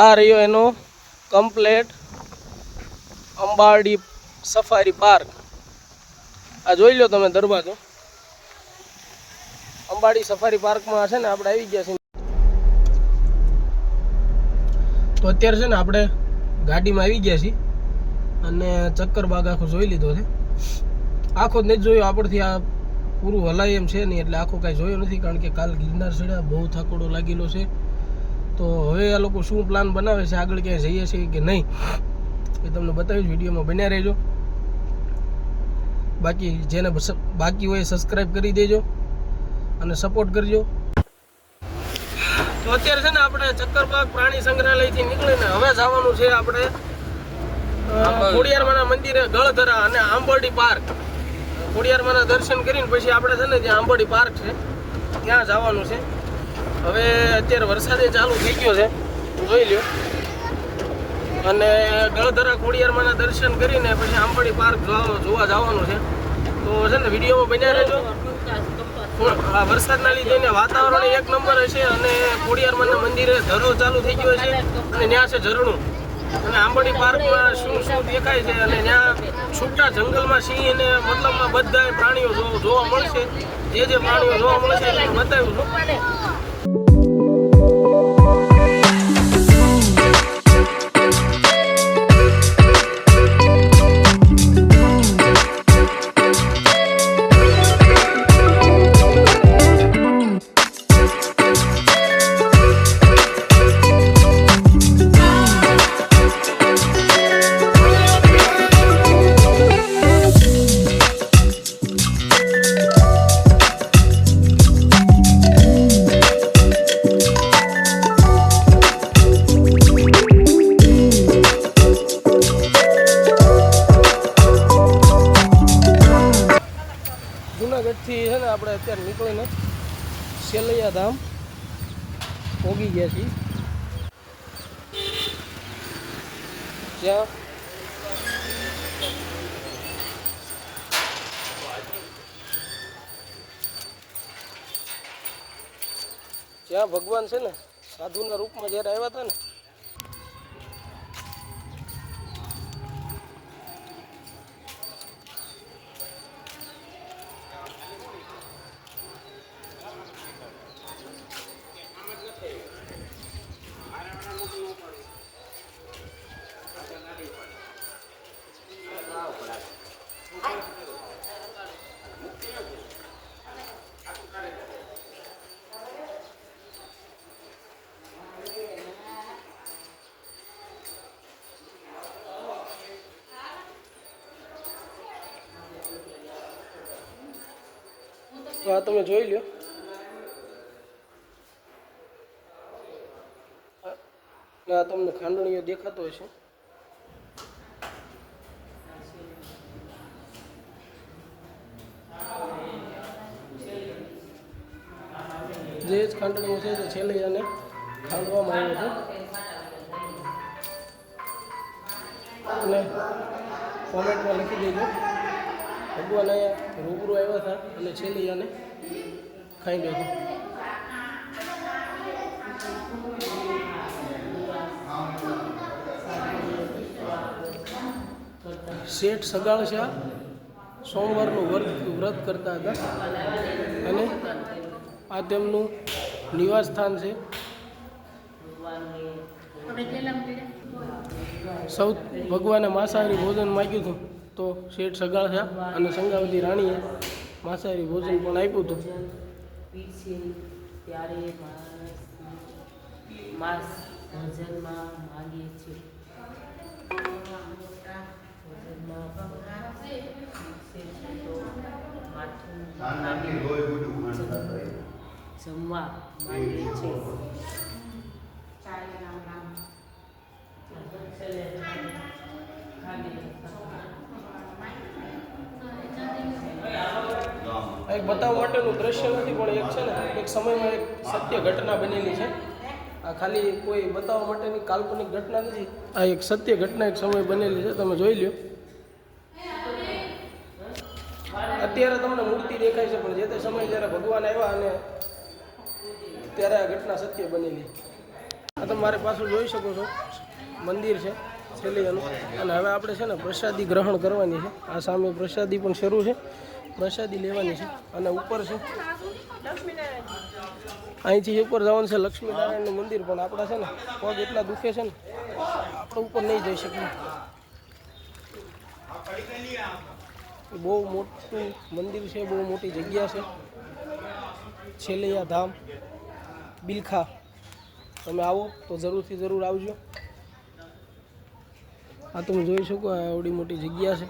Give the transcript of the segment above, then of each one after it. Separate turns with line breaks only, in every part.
આ રહ્યો એનો કમ્પ્લેટ અંબાડી સફારી પાર્ક. આ જોઈ લો તમે દરવાજો. અંબાડી સફારી પાર્કમાં છે ને આપણે આવી ગયા છીએ. તો અત્યારે છે ને આપણે ગાડીમાં આવી ગયા છીએ અને ચક્કર બાગ આખો જોઈ લીધો છે. આખો જ નથી જોયો આપણથી, આ પૂરું હલાય એમ છે નહીં, એટલે આખો કાંઈ જોયો નથી, કારણ કે કાલ ગિરનાર ચડ્યા, બહુ થાકોડો લાગેલો છે. તો હવે આ લોકો શું પ્લાન બનાવે છે, આગળ ક્યાંય જઈએ છીએ કે નહીં, એ તમને બતાવીશ. વિડીયોમાં બન્યા રહેજો. બાકી જેને બાકી હોય સબસ્ક્રાઈબ કરી દેજો અને સપોર્ટ કરજો. તો અત્યારે છે ને આપણે ચક્કરબાગ પ્રાણી સંગ્રહાલયથી નીકળીને હવે જવાનું છે આપણે ખોડિયારમાંના મંદિરે, ગળધરા અને આંબરડી પાર્ક. ખોડિયારમાંના દર્શન કરીને પછી આપણે છે ને ત્યાં આંબરડી પાર્ક છે ત્યાં જવાનું છે. હવે અત્યારે વરસાદે ચાલુ થઈ ગયો છે, જોઈ લ્યો. અને ગળધરા ખોડિયારમાંના દર્શન કરીને પછી આંબરડી પાર્ક જોવા જવાનું છે. તો છે ને વિડીયોમાં બન્યા રહેજો. વરસાદના લીધે વાતાવરણ એક નંબર હશે અને ખોડિયારમાંના મંદિરે ધરો ચાલુ થઈ ગયો છે અને ત્યાં છે ઝરણું. અને આંબરડી પાર્કમાં શું શું દેખાય છે અને ત્યાં છૂટા જંગલમાં સિંહ અને મતલબમાં બધા પ્રાણીઓ જોવા મળશે. જે પ્રાણીઓ જોવા મળશે એ બતાવ્યું છું. જુનાગઢથી છે ને આપણે અત્યારે નીકળીને સેલૈયા ધામ પહોંચી ગયા છીએ. જ્યાં ભગવાન છે ને સાધુના રૂપમાં જ્યારે આવ્યા હતા ને, આ તમે જોઈ લો. આ તમને ખાંડણીઓ દેખાતો હશે. જે જ ખાંડણીઓ છે તે છેલ્લે આને ખાંડવામાં આવ્યો હતો. અને કોમેન્ટમાં લખી દેજો ભગવાન અહીંયા રૂબરૂ આવ્યા હતા અને છેલ્લે આને ખાઈ ગયો હતો. શેઠ સગાળશા સોમવારનું વ્રત કરતા હતા અને આ તેમનું નિવાસ સ્થાન છે. સૌ ભગવાને માંસાહારી ભોજન માગ્યું હતું તો શેઠ સગાળશા અને સંગાવતી રાણીએ માંસાહારી ભોજન પણ આપ્યું હતું.
ત્યારે માંસ ભોજનમાં માંગીએ છીએ. જમવા માંગીએ છીએ.
એક બતાવવા માટેનું દ્રશ્ય નથી, પણ એક છે ને એક સમયમાં એક સત્ય ઘટના બનેલી છે. આ ખાલી કોઈ બતાવવા માટેની કાલ્પનિક ઘટના નથી, આ એક સત્ય ઘટના એક સમય બનેલી છે. તમે જોઈ લો. અત્યારે તમને મૂર્તિ દેખાય છે, પણ જે તે સમય જ્યારે ભગવાન આવ્યા અને ત્યારે આ ઘટના સત્ય બનેલી. આ તમારે પાછું જોઈ શકો છો મંદિર છે છેલ્લીનું. અને હવે આપણે છે ને પ્રસાદી ગ્રહણ કરવાની છે. આ સામે પ્રસાદી પણ શરૂ છે, પ્રસાદી લેવાની છે. અને ઉપર છે અહીંથી ઉપર જવાનું છે લક્ષ્મીનારાયણનું મંદિર, પણ આપણા છે ને પગ એટલા દુખે છે ને આપણે ઉપર નહીં જઈ શકીએ. બહુ મોટું મંદિર છે, બહુ મોટી જગ્યા છે. છેલ્લૈયા ધામ બિલખા. તમે આવો તો જરૂરથી જરૂર આવજો. આ તમે જોઈ શકો આ એવડી મોટી જગ્યા છે.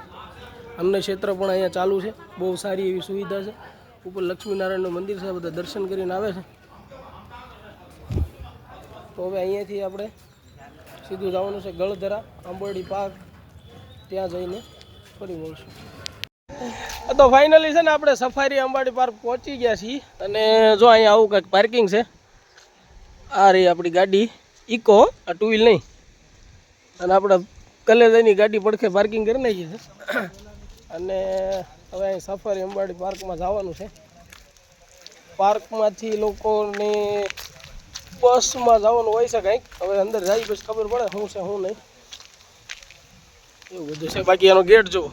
અન્ન ક્ષેત્ર પણ અહીંયા ચાલુ છે, બહુ સારી એવી સુવિધા છે. ઉપર લક્ષ્મીનારાયણનું મંદિર છે, બધા દર્શન કરીને આવે છે. તો હવે અહીંયાથી આપણે સીધું જવાનું છે ગળધરા આંબરડી પાર્ક, ત્યાં જઈને ફરી મળશું. તો ફાઇનલી છે ને આપણે સફારી અંબાડી પાર્ક પહોંચી ગયા છીએ. અને જો અહીંયા આવું કંઈક પાર્કિંગ છે. આ રહી આપણી ગાડી ઇકો, આ ટુ વ્હીલ નહીં. અને આપણે કલેજાની ગાડી પડખે પાર્કિંગ કરી નાખી છે. અને હવે અહીં સફારી અંબાડી પાર્કમાં જવાનું છે. પાર્કમાંથી લોકોને બસમાં જવાનું હોય છે કંઈક. હવે અંદર જાય પછી ખબર પડે શું છે શું નહીં, એવું બધું છે. બાકી એનો ગેટ જુઓ,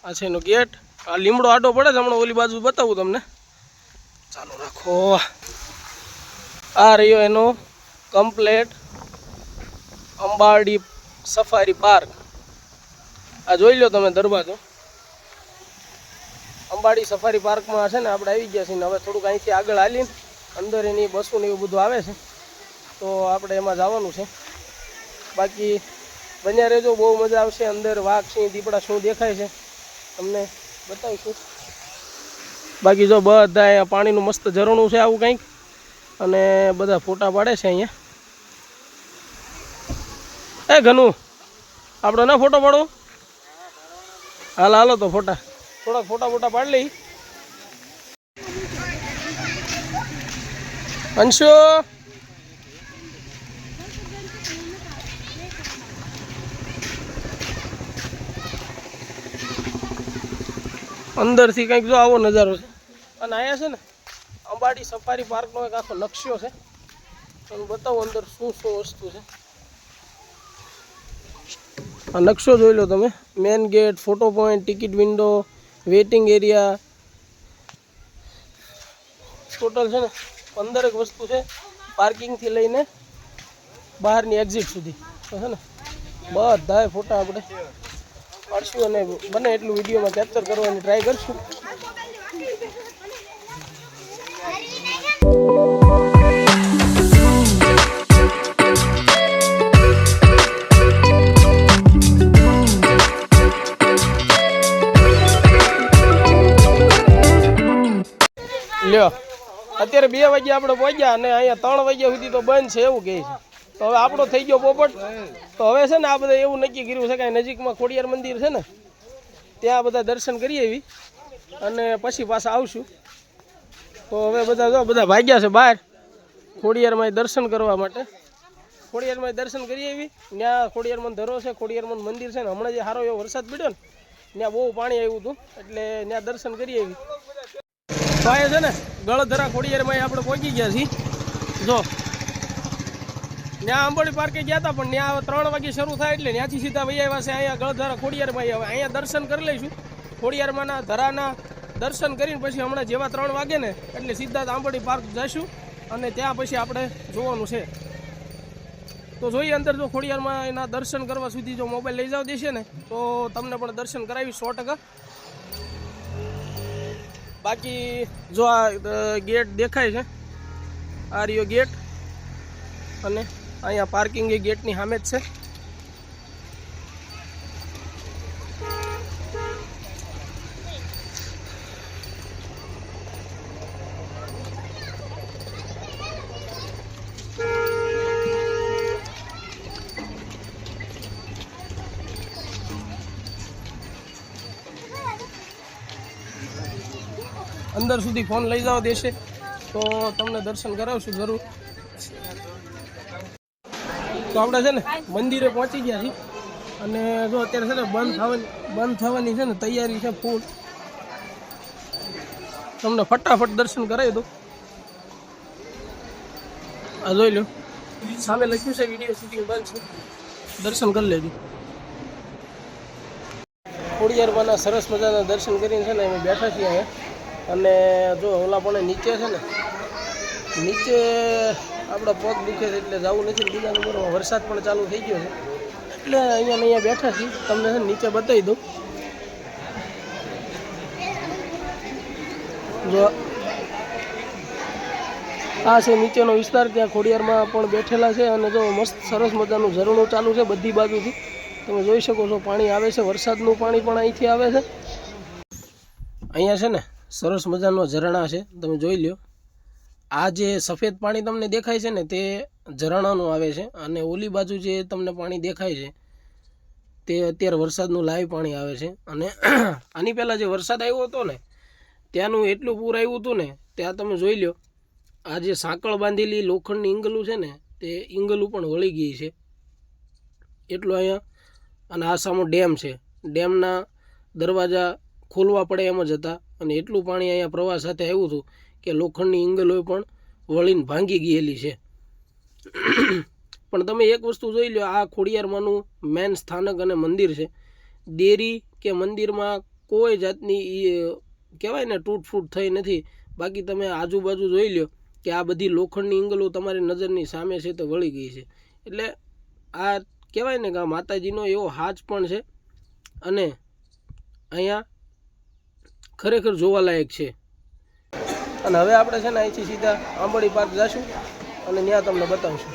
આ છે એનો ગેટ. આ લીમડો આડો પડે છે, હમણાં ઓલી બાજુ બતાવું તમને. ચાલો રાખો. આ રહ્યો એનો કમ્પ્લેટ અંબાડી સફારી પાર્ક. આ જોઈ લો તમે દરવાજો. અંબાડી સફારી પાર્કમાં છે ને આપણે આવી ગયા છીએ. હવે થોડુંક અહીંથી આગળ હાલીને અંદર એની બસો ને એવું બધું આવે છે, તો આપણે એમાં જવાનું છે. બાકી બન્યા રહેજો, બહુ મજા આવશે. અંદર વાઘ, સિંહ, દીપડા શું દેખાય છે તમને બતાવીશું. બાકી જો બધા અહીંયા પાણીનું મસ્ત ઝરણું છે આવું કંઈક, અને બધા ફોટા પાડે છે અહીંયા. એ ઘનું આપણે ના ફોટો પાડો? હાલ હાલો તો ફોટા, થોડાક ફોટા પાડી લઈ. અંશુ અંદરથી કંઈક જો આવો નજારો છે. અને અહીંયા છે ને અંબાડી સફારી પાર્કનો એક આખો નકશો છે, તમને બતાવો અંદર શું શું વસ્તુ છે. આ નકશો જોઈ લો તમે. Main gate, photo point, ticket window, waiting area, total છે ને 15 વસ્તુ છે. પાર્કિંગથી લઈને બહારની એક્ઝિટ સુધી તો છે ને બધાય ફોટા આપણે પાડશું અને બને એટલું વિડીયોમાં કેપ્ચર કરવાની ટ્રાય કરશું. લ્યો અત્યારે 2 વાગ્યા આપણે પહોંચ્યા અને અહીંયા 3 વાગ્યા સુધી તો બંધ છે એવું કહે છે. તો હવે આપણો થઈ ગયો પોપટ. તો હવે છે ને આ બધા એવું નક્કી કર્યું છે કે નજીકમાં ખોડિયાર મંદિર છે ને ત્યાં બધા દર્શન કરી આવી અને પછી પાછા આવશું. તો હવે બધા ભાગ્યા છે બહાર ખોડિયારમાં દર્શન કરવા માટે. ખોડિયારમાં દર્શન કરી આવી. ત્યાં ખોડિયારમાં ધરો છે, ખોડિયારમાં મંદિર છે ને. હમણાં જે સારો એવો વરસાદ પડ્યો ને ત્યાં બહુ પાણી આવ્યું હતું, એટલે ત્યાં દર્શન કરી આવી. તો આ છે ને ગળધરા ખોડિયારમાં આપણે પહોંચી ગયા છીએ. જો ત્યાં આંબોડી પાર્કે ગયા હતા, પણ ત્યાં 3 વાગે શરૂ થાય એટલે ત્યાંથી સીધા વહી આવ્યા છે અહીંયા ગળધરા ખોડિયારમાં. હવે અહીંયા દર્શન કરી લઈશું ખોડિયારમાંના ધરાના દર્શન કરીને પછી હમણાં જેવા 3 વાગે ને એટલે સીધા જ આંબોડી પાર્ક જઈશું અને ત્યાં પછી આપણે જોવાનું છે. તો જોઈએ અંદર જો ખોડિયારમાં એના દર્શન કરવા સુધી જો મોબાઈલ લઈ જાવ દેશે ને તો તમને પણ દર્શન કરાવીશ 100%. બાકી જો આ ગેટ દેખાય છે, આ રહ્યો ગેટ, અને અહીંયા પાર્કિંગ એ ગેટની સામે જ છે. અંદર સુધી ફોન લઈ જાઓ દેશે તો તમને દર્શન કરાવશું જરૂર. તો આપણે છે ને મંદિરે પહોંચી ગયા છીએ અને જો અત્યારે છે ને બંધ થવાની છે ને તૈયારી છે ફૂલ. તમને ફટાફટ દર્શન કરાવી દો. આ જોઈ લો સામે લખ્યું છે વિડીયો શૂટિંગ બંધ છે, દર્શન કરી લેજો. ખોડિયારમાંના સરસ મજાના દર્શન કરીને છે ને અમે બેઠા છીએ અહીંયા. અને જો ઓલા પણ નીચે છે ને, નીચે આપણા પગ દુખે છે એટલે જવું નથી. બીજા નંબરમાં વરસાદ પણ ચાલુ થઈ ગયો છે એટલે અહીંયા બેઠા છીએ. તમને છે ને નીચે બતાવી દઉં. જો આ છે નીચેનો વિસ્તાર, ત્યાં ખોડિયારમાં પણ બેઠેલા છે. અને જો મસ્ત સરસ મજાનું ઝરણું ચાલુ છે બધી બાજુથી, તમે જોઈ શકો છો. પાણી આવે છે, વરસાદનું પાણી પણ અહીંથી આવે છે. અહીંયા છે ને સરસ મજાનો ઝરણા છે, તમે જોઈ લ્યો. આ જે સફેદ પાણી તમને દેખાય છે ને તે ઝરણાનું આવે છે. અને ઓલી બાજુ જે તમને પાણી દેખાય છે તે અત્યારે વરસાદનું લાઈવ પાણી આવે છે. અને આની પહેલાં જે વરસાદ આવ્યો હતો ને ત્યાંનું એટલું પૂર આવ્યું હતું ને, ત્યાં તમે જોઈ લો. આ જે સાંકળ બાંધેલી લોખંડની ઈંગલું છે ને તે ઈંગલું પણ વળી ગઈ છે એટલું અહીંયા. અને આ સામો ડેમ છે, ડેમના દરવાજા ખોલવા પડે એમ જ હતા. અને એટલું પાણી અહીંયા પ્રવાહ સાથે આવ્યું હતું કે લોખંડની ઈંગલોય પણ વળીને ભાંગી ગયેલી છે. પણ તમે એક વસ્તુ જોઈ લો, આ ખોડિયારમાંનું મેન સ્થાનક અને મંદિર છે. દેરી કે મંદિરમાં કોઈ જાતની કહેવાય ને તૂટફૂટ થઈ નથી. બાકી તમે આજુબાજુ જોઈ લો કે આ બધી લોખંડની ઈંગલો તમારી નજરની સામે છે તે વળી ગઈ છે. એટલે આ કહેવાય ને કે આ માતાજીનો એવો હાથ પણ છે. અને અહીંયા ખરેખર જોવાલાયક છે. અને હવે આપણે છે ને અહીંથી સીધા આંબોડી પાર્ક જઈશું અને ત્યાં તમને બતાવશું.